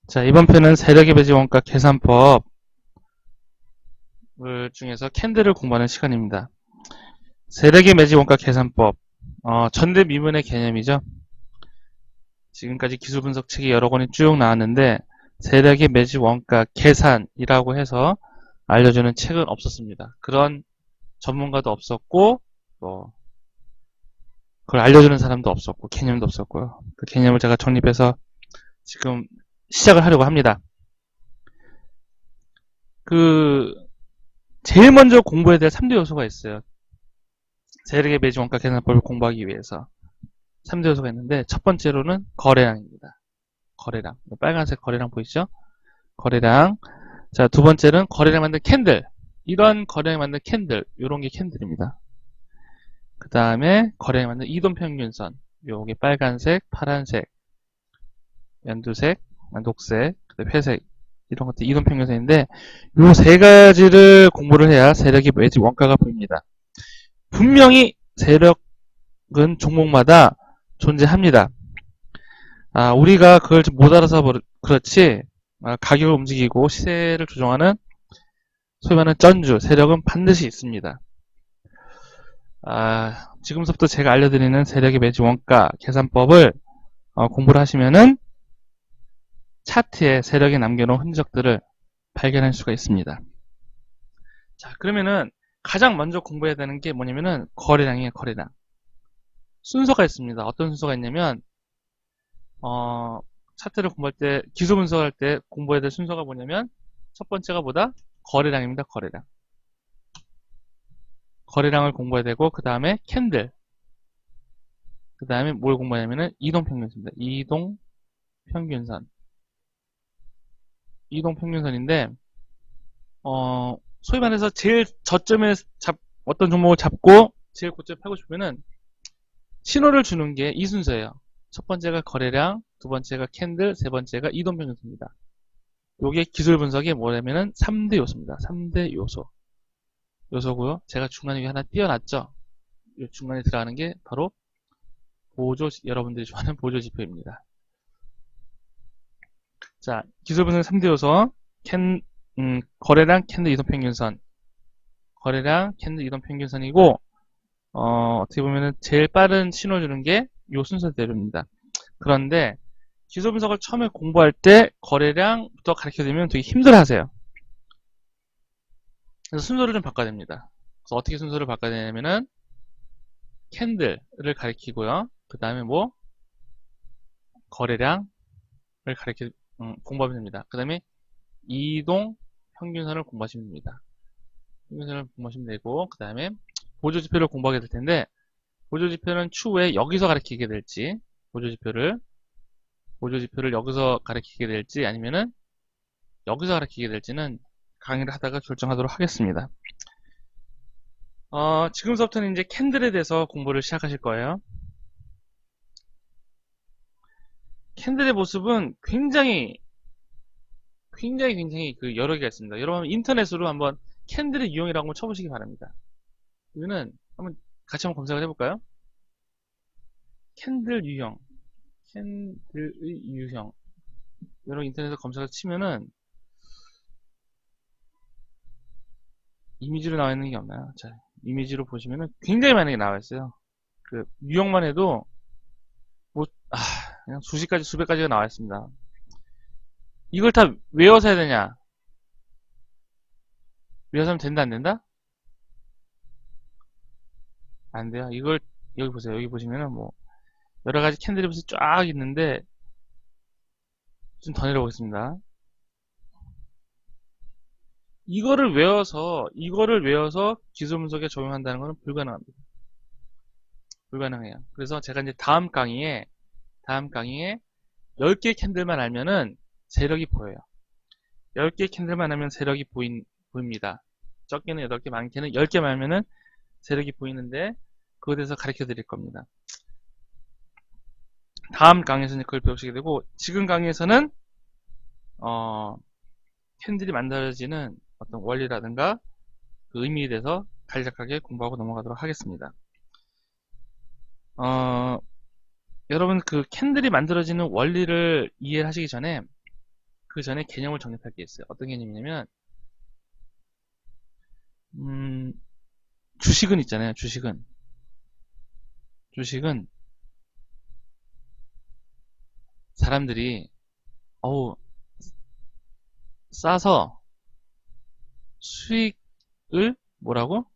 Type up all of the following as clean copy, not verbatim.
자, 이번 편은 세력의 배지 원가 계산법 중에서 캔들을 공부하는 시간입니다. 세력의 매지 원가 계산법, 전대미문의 개념이죠. 지금까지 기술 분석 책이 여러 권이 쭉 나왔는데 세력의 매지 원가 계산이라고 해서 알려주는 책은 없었습니다. 그런 전문가도 없었고 그걸 알려주는 사람도 없었고 개념도 없었고요. 그 개념을 제가 정립해서 지금 시작을 하려고 합니다. 제일 먼저 공부해야 될 3대 요소가 있어요. 세력의 매지 원가 계산법을 공부하기 위해서 3대 요소가 있는데 첫 번째로는 거래량입니다. 거래량. 빨간색 거래량 보이시죠? 거래량. 자, 두 번째는 거래량 만든 캔들. 이런 거래량 만든 캔들. 요런 게 캔들입니다. 그 다음에 거래량 만든 이동평균선. 요게 빨간색, 파란색, 연두색, 녹색, 회색. 이런 것들 이동평균선인데 요 세 가지를 공부를 해야 세력의 매지 원가가 보입니다. 분명히 세력은 종목마다 존재합니다. 우리가 그걸 못 알아서 그렇지, 가격을 움직이고 시세를 조정하는 소위 말하는 쩐주, 세력은 반드시 있습니다. 지금부터 제가 알려드리는 세력의 매지 원가 계산법을 공부를 하시면은 차트에 세력이 남겨놓은 흔적들을 발견할 수가 있습니다. 자, 그러면은 가장 먼저 공부해야 되는 게 뭐냐면은 거래량이에요, 거래량. 순서가 있습니다. 어떤 순서가 있냐면 차트를 공부할 때, 기술 분석할 때 공부해야 될 순서가 뭐냐면 첫 번째가 뭐다? 거래량입니다. 거래량. 거래량을 공부해야 되고 그 다음에 캔들. 그 다음에 뭘 공부하냐면은 이동평균선입니다. 이동평균선. 이동평균선인데 소위 말해서 제일 저점에 어떤 종목을 잡고 제일 고점에 팔고 싶으면은 신호를 주는 게 이 순서예요. 첫 번째가 거래량, 두 번째가 캔들, 세 번째가 이동평균선입니다. 요게 기술 분석의 뭐냐면은 3대 요소입니다. 3대 요소고요. 제가 중간에 하나 띄워놨죠. 이 중간에 들어가는 게 바로 여러분들이 좋아하는 보조지표입니다. 자, 기술 분석 3대 요소, 거래량, 캔들, 이동평균선. 거래량, 캔들, 이동평균선이고, 어떻게 보면은 제일 빠른 신호 주는 게 요 순서대로입니다. 그런데 기술 분석을 처음에 공부할 때 거래량부터 가르쳐드리면 되게 힘들어 하세요. 그래서 순서를 좀 바꿔야 됩니다. 그래서 어떻게 순서를 바꿔야 되냐면은 캔들을 가리키고요. 그 다음에 거래량을 공부하면 됩니다. 그 다음에 이동 평균선을 공부하시면 됩니다. 평균선을 공부하시면 되고, 그 다음에 보조지표를 공부하게 될 텐데, 보조지표는 추후에 여기서 가르치게 될지, 보조지표를 여기서 가르치게 될지, 아니면은 여기서 가르치게 될지는 강의를 하다가 결정하도록 하겠습니다. 지금부터는 이제 캔들에 대해서 공부를 시작하실 거예요. 캔들의 모습은 굉장히 여러 개가 있습니다. 여러분 인터넷으로 한번 캔들의 유형이라고 한번 쳐보시기 바랍니다. 이거는 같이 한번 검색을 해볼까요? 캔들 유형, 캔들의 유형. 여러분 인터넷에 검색을 치면은 이미지로 나와 있는 게 없나요? 자, 이미지로 보시면은 굉장히 많은 게 나와 있어요. 그 유형만 해도 그냥 수십 가지, 수백 가지가 나와 있습니다. 이걸 다 외워서 해야 되냐? 외워서 하면 된다, 안 된다? 안 돼요. 여기 보세요. 여기 보시면은 여러 가지 캔들이 쫙 있는데, 좀 더 내려보겠습니다. 이거를 외워서 기술 분석에 적용한다는 것은 불가능합니다. 불가능해요. 그래서 제가 이제 다음 강의에 10개 캔들만 알면은 세력이 보여요. 10개 캔들만 하면 세력이 보입니다. 적게는 8개, 많게는 10개만 알면은 세력이 보이는데, 그거에 대해서 가르쳐 드릴 겁니다. 다음 강의에서는 그걸 배우시게 되고, 지금 강의에서는, 캔들이 만들어지는 어떤 원리라든가 그 의미에 대해서 간략하게 공부하고 넘어가도록 하겠습니다. 여러분 그 캔들이 만들어지는 원리를 이해하시기 전에 그 전에 개념을 정립할 게 있어요. 어떤 개념이냐면 음, 주식은 있잖아요. 주식은 사람들이 어우 싸서 수익을 뭐라고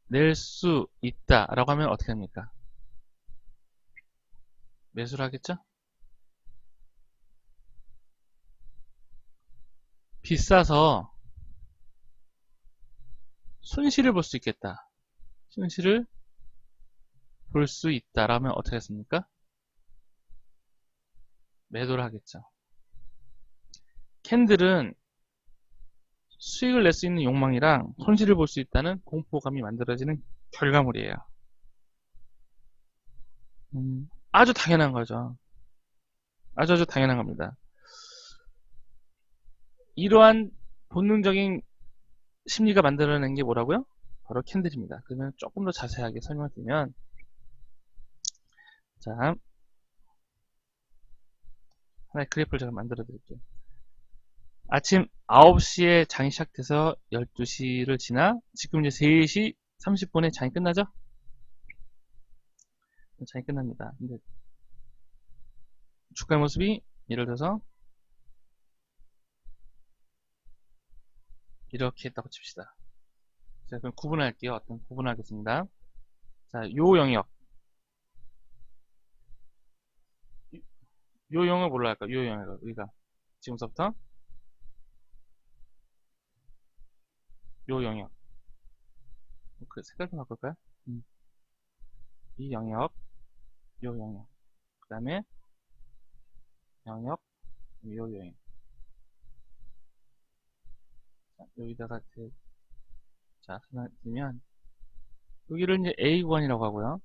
낼 수 있다라고 하면 어떻게 합니까? 매수를 하겠죠? 비싸서 손실을 볼 수 있겠다. 손실을 볼 수 있다라면 어떻게 했습니까? 매도를 하겠죠. 캔들은 수익을 낼 수 있는 욕망이랑 손실을 볼 수 있다는 공포감이 만들어지는 결과물이에요. 아주 당연한 거죠. 아주 당연한 겁니다. 이러한 본능적인 심리가 만들어낸 게 뭐라고요? 바로 캔들입니다. 그러면 조금 더 자세하게 설명을 드리면, 자, 하나의 그래프를 제가 만들어 드릴게요. 아침 9시에 장이 시작돼서 12시를 지나, 지금 이제 3시 30분에 장이 끝나죠? 장이 끝납니다. 근데 주가의 모습이 예를 들어서 이렇게 했다고 칩시다. 자, 그럼 구분할게요. 어떤 구분하겠습니다. 자, 요 영역. 요 영역을 뭘로 할까요? 요 영역을 우리가 지금부터 요 영역. 그 색깔 좀 바꿀까요? 이 영역, 요 영역. 그 다음에 영역, 요 영역. 자, 여기다가 자, 하나 뜨면 여기를 이제 A 구간이라고 하고요.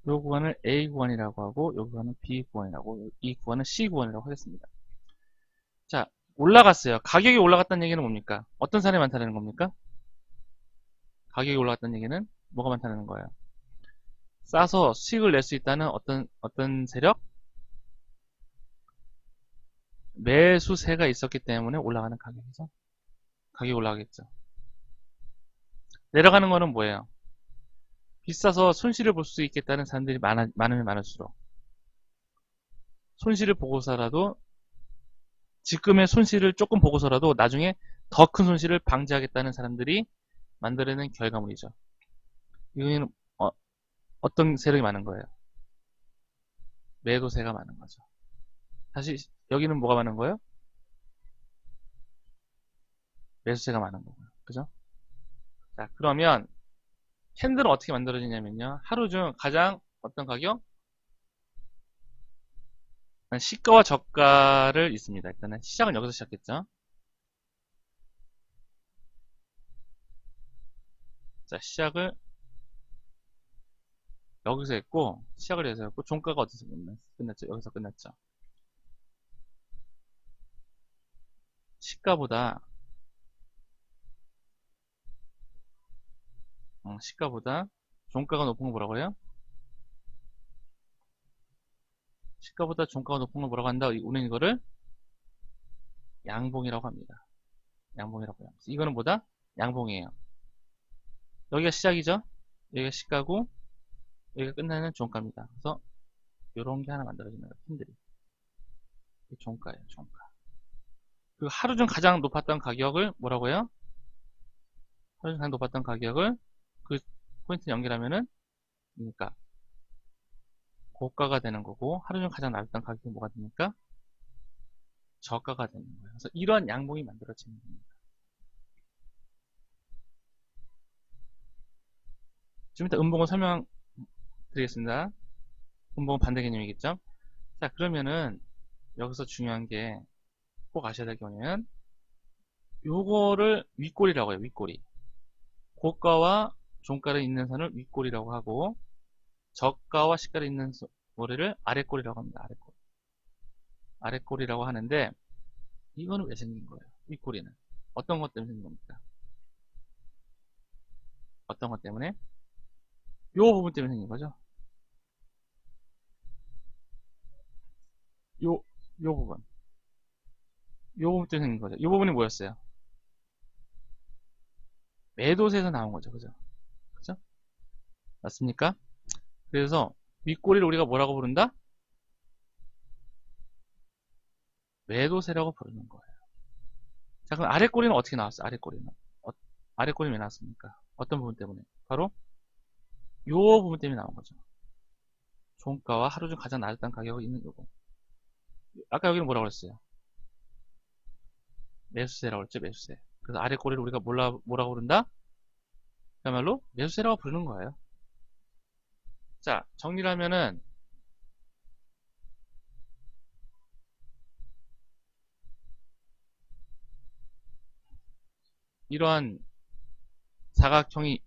요 구간을 A 구간이라고 하고, 요 구간은 B 구간이라고, 이 구간은 C 구간이라고 하겠습니다. 자, 올라갔어요. 가격이 올라갔다는 얘기는 뭡니까? 어떤 사람이 많다는 겁니까? 가격이 올라갔다는 얘기는 뭐가 많다는 거예요? 싸서 수익을 낼 수 있다는 어떤 세력? 매수세가 있었기 때문에 올라가는 가격이죠. 가격이 올라가겠죠. 내려가는 거는 뭐예요? 비싸서 손실을 볼 수 있겠다는 사람들이 많으면 많을수록 손실을 보고서라도 지금의 손실을 조금 보고서라도 나중에 더 큰 손실을 방지하겠다는 사람들이 만들어낸 결과물이죠. 이거는 어떤 세력이 많은 거예요? 매도세가 많은 거죠. 다시 여기는 뭐가 많은 거예요? 매수세가 많은 거고요. 그죠? 자, 그러면 캔들은 어떻게 만들어지냐면요. 하루 중 가장 어떤 가격? 시가와 저가를 있습니다. 일단은 시작은 여기서 시작했죠. 자, 시작을 여기서 했고, 시작을 해서 했고, 종가가 어디서 끝났죠? 여기서 끝났죠. 시가보다 종가가 높은 거 뭐라고 해요? 시가보다 종가가 높은 걸 뭐라고 한다? 우리는 이거를 양봉이라고 합니다. 양봉이라고 해요. 이거는 뭐다? 양봉이에요. 여기가 시작이죠? 여기가 시가고 여기가 끝나는 종가입니다. 그래서 이런 게 하나 만들어지는 거예요. 핀들이. 이게 종가예요. 종가. 그 하루 중 가장 높았던 가격을 뭐라고 해요? 하루 중 가장 높았던 가격을 그 포인트 연결하면은 그러니까 고가가 되는 거고 하루 중 가장 낮았던 가격이 뭐가 됩니까? 저가가 되는 거예요. 그래서 이러한 양봉이 만들어지는 겁니다. 지금 일단 음봉을 설명드리겠습니다. 음봉은 반대 개념이겠죠? 자, 그러면은 여기서 중요한 게 꼭 아셔야 될 게 뭐냐면 요거를 윗골이라고 해요. 윗골이. 고가와 종가를 잇는 선을 윗골이라고 하고 저가와 시가를 잇는 머리를 아랫골이라고 합니다. 아랫골. 아랫골이라고 하는데 이거는 왜 생긴 거예요? 윗골이는. 어떤 것 때문에 생긴 겁니까? 어떤 것 때문에? 요 부분 때문에 생긴 거죠. 요, 요 부분. 요 부분 때문에 생긴 거죠. 요 부분이 뭐였어요? 매도세에서 나온 거죠. 그죠? 그죠? 맞습니까? 그래서 윗꼬리를 우리가 뭐라고 부른다? 매도세라고 부르는 거예요. 자, 그럼 아랫꼬리는 어떻게 나왔어요? 아랫꼬리는. 아랫꼬리는 왜 나왔습니까? 어떤 부분 때문에? 바로 요 부분 때문에 나온 거죠. 종가와 하루 중 가장 낮았던 가격이 있는 요거. 아까 여기는 뭐라고 그랬어요? 매수세라고 그랬죠, 매수세. 그래서 아랫꼬리를 우리가 뭐라고 부른다? 그야말로 매수세라고 부르는 거예요. 자, 정리를 하면은, 이러한 사각형이,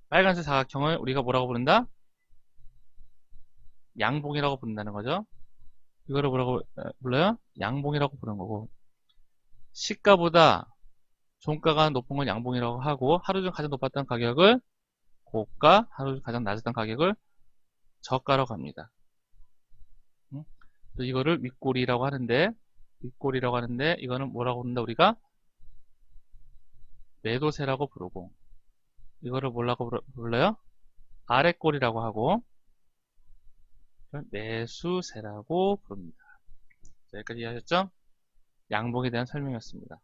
빨간색 사각형을 우리가 뭐라고 부른다? 양봉이라고 부른다는 거죠. 이거를 뭐라고 불러요? 양봉이라고 부르는 거고, 시가보다 종가가 높은 걸 양봉이라고 하고, 하루 중 가장 높았던 가격을 고가, 하루 중 가장 낮았던 가격을 저가라고 합니다. 응? 그래서 이거를 윗꼬리라고 하는데, 이거는 뭐라고 부른다? 우리가 매도세라고 부르고, 이거를 뭐라고 불러요? 아랫꼬리라고 하고, 매수세라고 부릅니다. 자, 여기까지 이해하셨죠? 양봉에 대한 설명이었습니다.